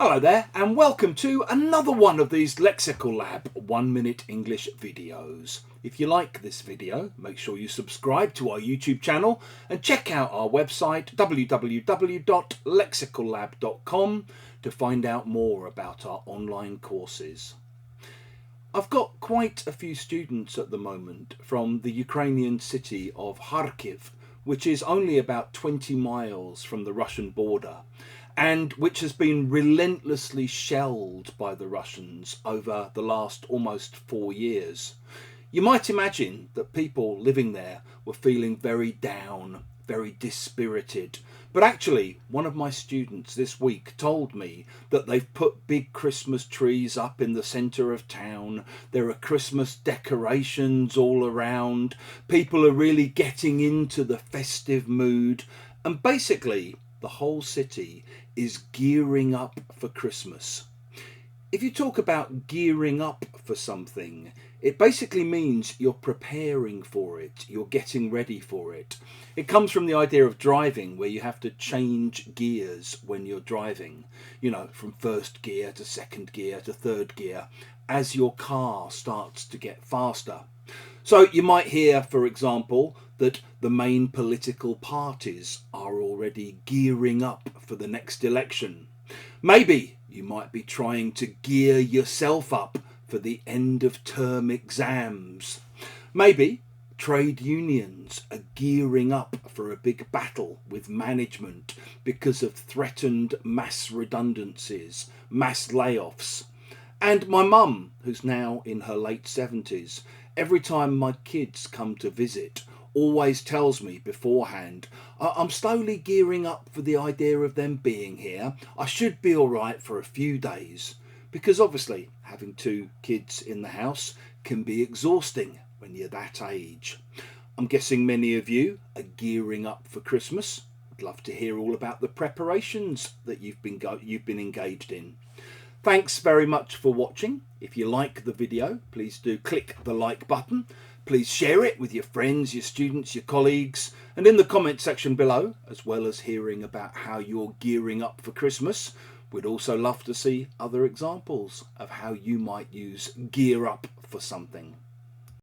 Hello there and welcome to another one of these Lexical Lab 1 minute English videos. If you like this video, make sure you subscribe to our YouTube channel and check out our website www.lexicallab.com to find out more about our online courses. I've got quite a few students at the moment from the Ukrainian city of Kharkiv, which is only about 20 miles from the Russian border, and which has been relentlessly shelled by the Russians over the last almost 4 years. You might imagine that people living there were feeling very down, very dispirited. But actually, one of my students this week told me that they've put big Christmas trees up in the centre of town. There are Christmas decorations all around. People are really getting into the festive mood. And basically, the whole city is gearing up for Christmas. If you talk about gearing up for something, it basically means you're preparing for it, you're getting ready for it. It comes from the idea of driving, where you have to change gears when you're driving, from first gear to second gear to third gear, as your car starts to get faster. So you might hear, for example, that the main political parties are already gearing up for the next election. Maybe you might be trying to gear yourself up for the end of term exams. Maybe trade unions are gearing up for a big battle with management because of threatened mass redundancies, mass layoffs. And my mum, who's now in her late 70s, every time my kids come to visit, always tells me beforehand, I'm slowly gearing up for the idea of them being here. I should be all right for a few days. Because obviously having 2 kids in the house can be exhausting when you're that age. I'm guessing many of you are gearing up for Christmas. I'd love to hear all about the preparations that you've been engaged in. Thanks very much for watching. If you like the video, please do click the like button. Please share it with your friends, your students, your colleagues, and in the comment section below, as well as hearing about how you're gearing up for Christmas. We'd also love to see other examples of how you might use gear up for something.